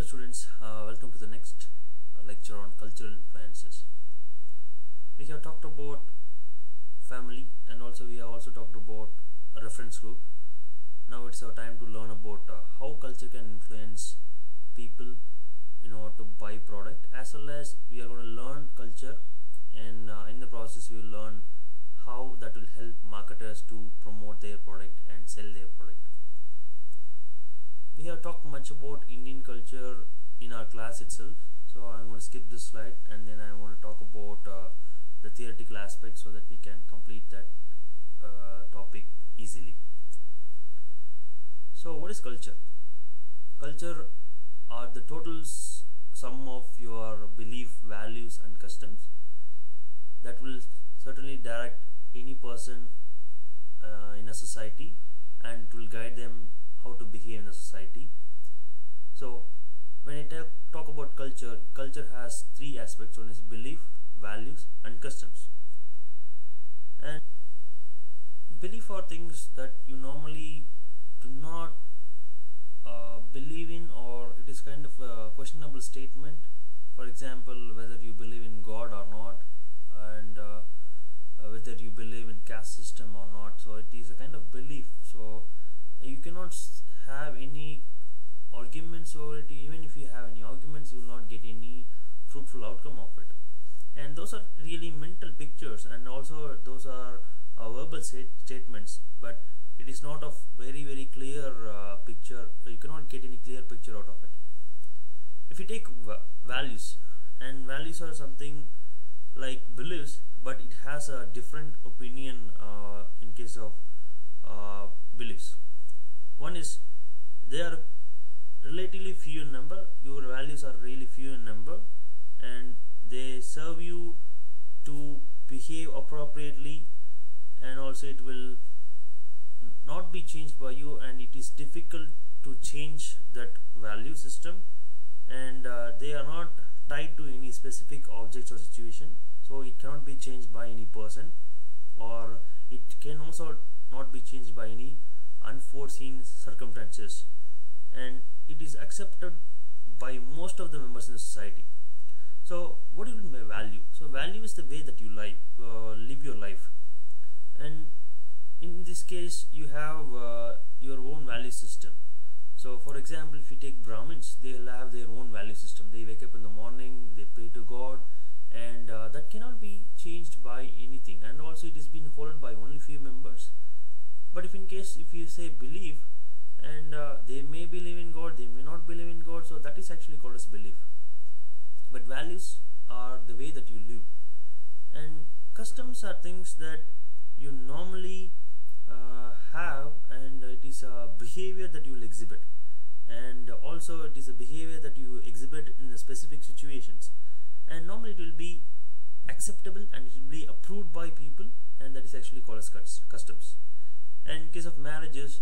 students, welcome to the next lecture on cultural influences. We have talked about family and also we have also talked about a reference group. Now it's our time to learn about how culture can influence people in order to buy product, as well as we are going to learn culture, and in the process we will learn how that will help marketers to promote their product and sell their product. We have talked much about Indian culture in our class itself, so I'm going to skip this slide and then I want to talk about the theoretical aspect so that we can complete that topic easily. So what is culture? Culture are the total sum of your belief, values and customs that will certainly direct any person in a society, and it will guide them how to behave in a society. So when I talk about culture, culture has three aspects. One is belief, values and customs. And belief are things that you normally do not believe in, or it is kind of a questionable statement. For example, whether you believe in God or not, and whether you believe in caste system or not. So it is a kind of belief. So you cannot have any arguments over it. Even if you have any arguments, you will not get any fruitful outcome of it. And those are really mental pictures, and also those are verbal statements, but it is not of very clear picture. You cannot get any clear picture out of it. If you take values, and values are something like beliefs, but it has a different opinion in case of beliefs. One is they are relatively few in number. Your values are really few in number, and they serve you to behave appropriately, and also it will not be changed by you, and it is difficult to change that value system, and they are not tied to any specific objects or situation, so it cannot be changed by any person, or it can also not be changed by any unforeseen circumstances, and it is accepted by most of the members in the society. So what do you mean by value? So value is the way that you live your life, and in this case you have your own value system. So for example, if you take Brahmins, they will have their own value system. They wake up in the morning, they pray to God, and that cannot be changed by anything, and also it is being held by only few members. But if you say belief, and they may believe in God, they may not believe in God, so that is actually called as belief. But values are the way that you live, and customs are things that you normally have, and it is a behavior that you will exhibit, and also it is a behavior that you exhibit in the specific situations, and normally it will be acceptable and it will be approved by people, and that is actually called as customs. And in case of marriages,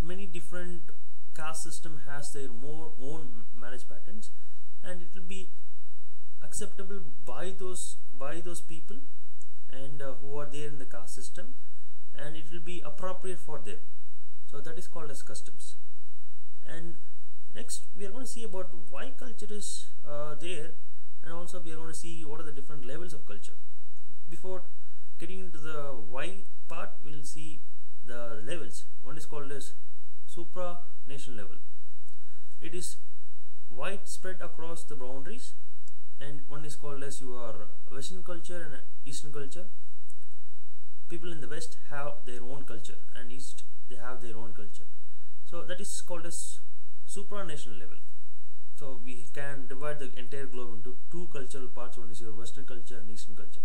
many different caste system has their own marriage patterns, and it will be acceptable by those people and who are there in the caste system, and it will be appropriate for them. So that is called as customs. And next we are going to see about why culture is there, and also we are going to see what are the different levels of culture. Before getting into the why part, we will see the levels. One is called as supranational level. It is widespread across the boundaries, and one is called as your Western culture and Eastern culture. People in the West have their own culture, and East they have their own culture. So that is called as supranational level. So we can divide the entire globe into two cultural parts. One is your Western culture and Eastern culture.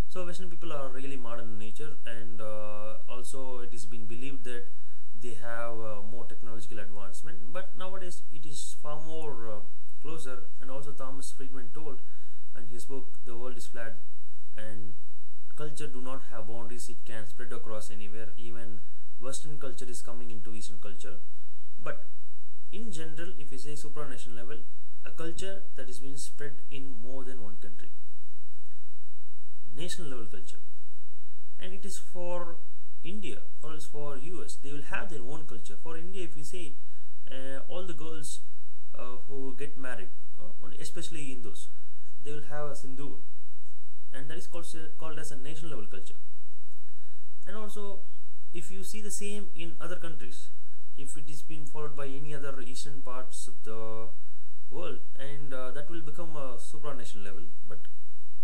So Western people are really modern in nature, and also it is been believed that they have more technological advancement, but nowadays it is far more closer. And also Thomas Friedman told in his book The World is Flat, and culture do not have boundaries, it can spread across anywhere. Even Western culture is coming into Eastern culture. But in general, if you say supranational level, a culture that is being spread in more than one country. National level culture, and it is for India or else for US, they will have their own culture. For India, if you say All the girls who get married, especially Hindus, they will have a sindoor, and that is called as a national level culture. And also, if you see the same in other countries, if it is been followed by any other eastern parts of the world, and that will become a supranational level. But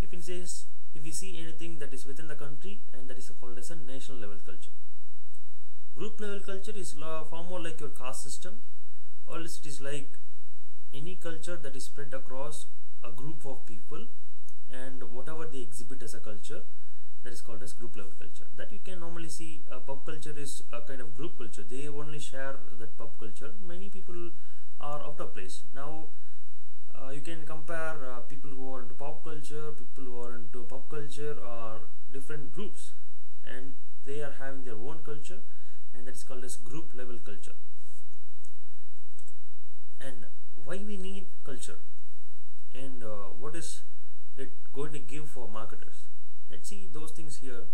if it says, if you see anything that is within the country, and that is called as a national level culture. Group level culture is far more like your caste system, or else it is like any culture that is spread across a group of people, and whatever they exhibit as a culture, that is called as group level culture. That you can normally see. Pub culture is a kind of group culture. They only share that pub culture. Many people are out of place. Now you can compare people who are into pop culture, people who are into pub culture, are different groups, and they are having their own culture, and that is called as group level culture. And why we need culture, and what is it going to give for marketers? Let's see those things here.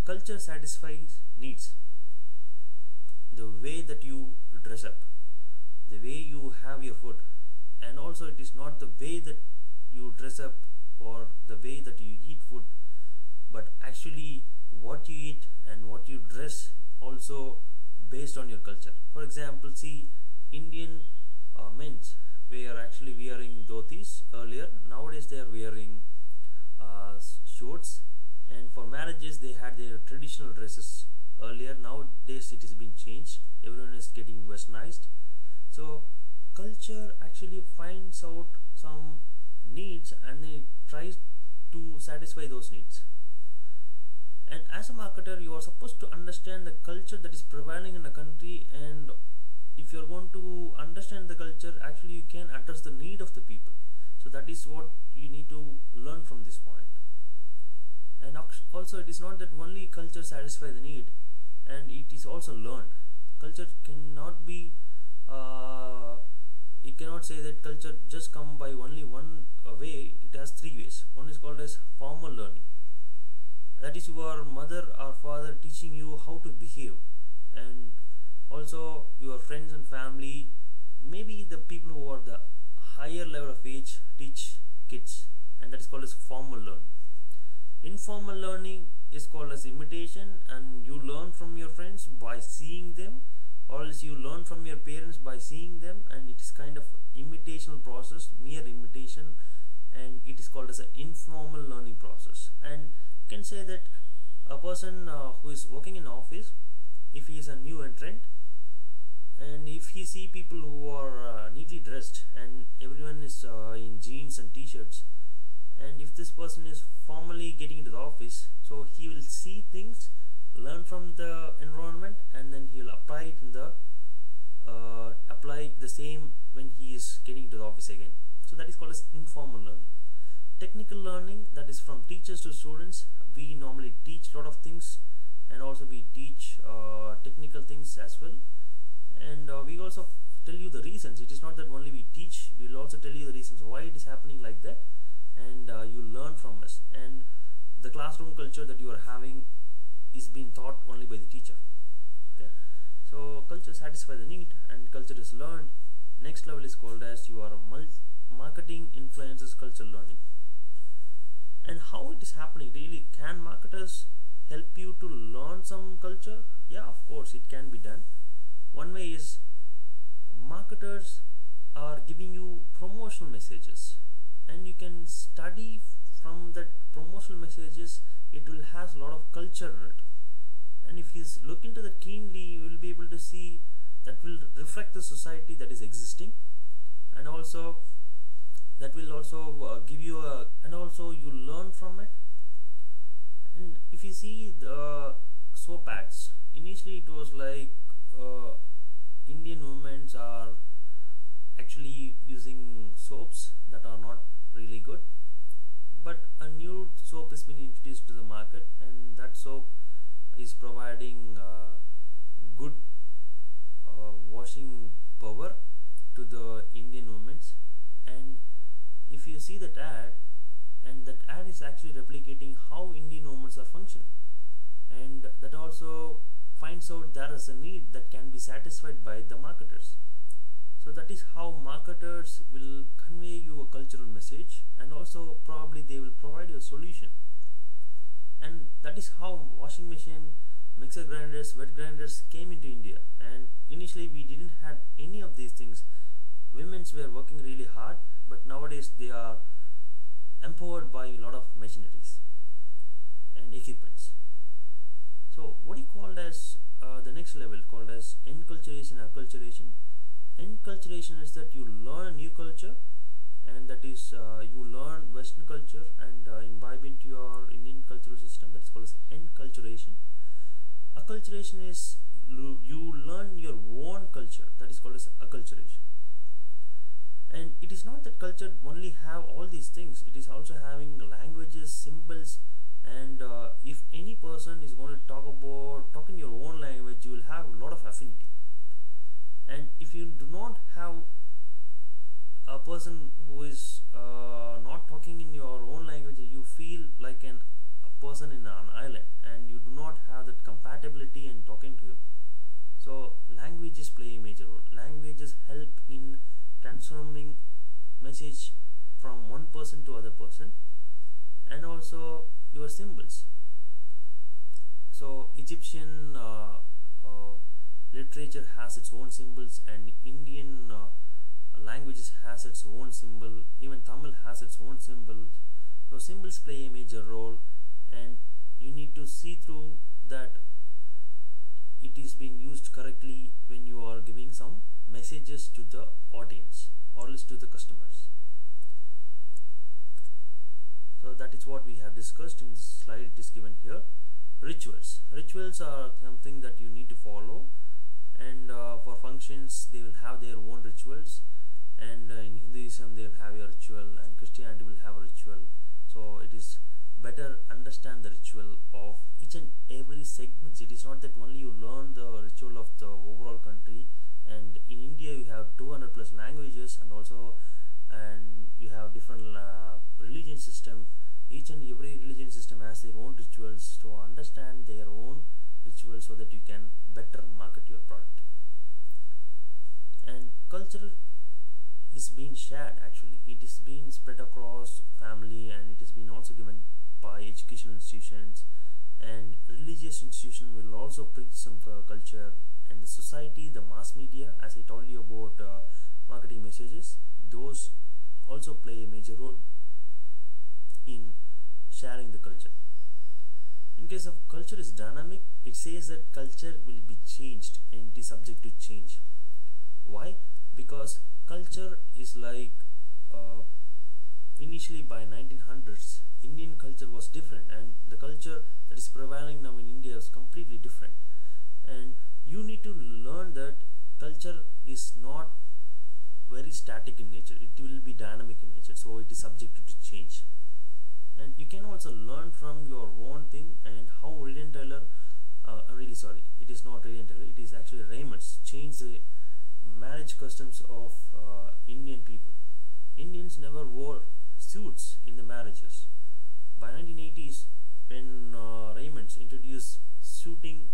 Culture satisfies needs. The way that you dress up, the way you have your food, and also it is not the way that you dress up or the way that you eat food, but actually what you eat and what you dress also based on your culture. For example, see, Indian men's were actually wearing dhotis earlier. Nowadays they are wearing shorts, and for marriages they had their traditional dresses earlier. Nowadays it is being changed. Everyone is getting westernized. So culture actually finds out some needs, and then it tries to satisfy those needs. And as a marketer, you are supposed to understand the culture that is prevailing in a country, and if you are going to understand the culture, actually you can address the need of the people. So that is what you need to learn from this point. And also, it is not that only culture satisfies the need, and it is also learned. Culture cannot be you cannot say that culture just come by only one way. It has three ways. One is called as formal learning. That is your mother or father teaching you how to behave, and also your friends and family, maybe the people who are the higher level of age, teach kids, and that is called as formal learning. Informal learning is called as imitation, and you learn from your friends by seeing them, or else you learn from your parents by seeing them, and it is kind of imitational process, mere imitation, and it is called as an informal learning process. And you can say that a person who is working in office, if he is a new entrant, and if he see people who are neatly dressed and everyone is in jeans and t-shirts, and if this person is formally getting into the office, so he will see things, learn from the environment, and then he will apply it in the apply the same when he is getting to the office again. So that is called as informal learning. Technical learning, that is from teachers to students. We normally teach a lot of things, and also we teach technical things as well, and we also tell you the reasons. It is not that only we teach, we will also tell you the reasons why it is happening like that, and you learn from us. And the classroom culture that you are having is being taught only by the teacher. Okay, so culture satisfies the need, and culture is learned. Next level is called as your marketing influences culture learning. And how it is happening really? Can marketers help you to learn some culture? Yeah, of course it can be done. One way is marketers are giving you promotional messages, and you can study from that promotional messages. It will have a lot of culture in it, and if you look into that keenly, you will be able to see that will reflect the society that is existing, and also that will also give you a, and also you learn from it. And if you see the soap ads, initially it was like Indian women are actually using soaps that are not really good, but a new soap has been introduced to the market, and that soap is providing good washing power to the Indian women. And if you see that ad, and that ad is actually replicating how Indian women are functioning, and that also finds out there is a need that can be satisfied by the marketers. So that is how marketers will convey you a cultural message, and also probably they will provide you a solution. And that is how washing machine, mixer grinders, wet grinders came into India. And initially we didn't have any of these things. Women's were working really hard, but nowadays they are empowered by a lot of machineries and equipments. So what you called as the next level called as enculturation, acculturation. Enculturation is that you learn a new culture, and that is you learn Western culture and imbibe into your Indian cultural system. That's called as enculturation. Acculturation is you learn your own culture. That is called as acculturation. And it is not that culture only have all these things. It is also having languages, symbols, and if any person is going to talk in your own language, you will have a lot of affinity. And if you do not have a person who is not talking in your own language, you feel like a person in an island, and you do not have that compatibility in talking to him. So languages play a major role. Languages help in transforming message from one person to other person, and also your symbols. So Egyptian literature has its own symbols, and Indian languages has its own symbol. Even Tamil has its own symbols. So symbols play a major role, and you need to see through that it is being used correctly when you are giving some messages to the audience or else to the customers. So that is what we have discussed in this slide. It is given here. Rituals. Rituals are something that you need to follow, and for functions they will have their own rituals, and in Hinduism they will have a ritual, and Christianity will have a ritual. So it is better understand the ritual of each and every segment. It is not that only you learn the ritual of the overall country, and in India you have 200 plus languages, and also you have different religion system. Each and every religion system has their own rituals, so understand their own rituals so that you can better market your product. And culture is being shared. Actually it is being spread across family, and it is being also given by educational institutions, and religious institution will also preach some culture, and the society, the mass media, as I told you about marketing messages, those also play a major role in sharing the culture. In case of culture is dynamic, it says that culture will be changed and it is subject to change. Why? Because culture is like initially by 1900s Indian culture was different, and the culture that is prevailing now in India is completely different. And you need to learn that culture is not very static in nature. It will be dynamic in nature, so it is subject to change. And you can also learn from your own thing, and how Radiant Taylor, really sorry, it is not Radiant Taylor, it is actually Raymond's changed the marriage customs of Indian people. Indians never wore suits in the marriages. By 1980s, when Raymond's introduced suiting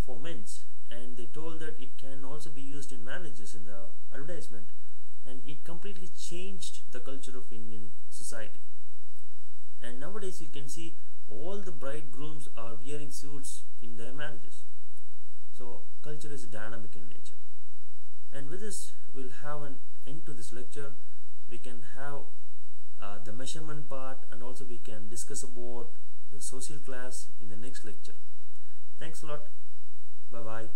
for men's, and they told that it can also be used in marriages in the advertisement, and it completely changed the culture of Indian society. And nowadays you can see all the bridegrooms are wearing suits in their marriages. So culture is dynamic in nature. And with this we'll have an end to this lecture. We can have the measurement part, and also we can discuss about the social class in the next lecture. Thanks a lot. Bye bye.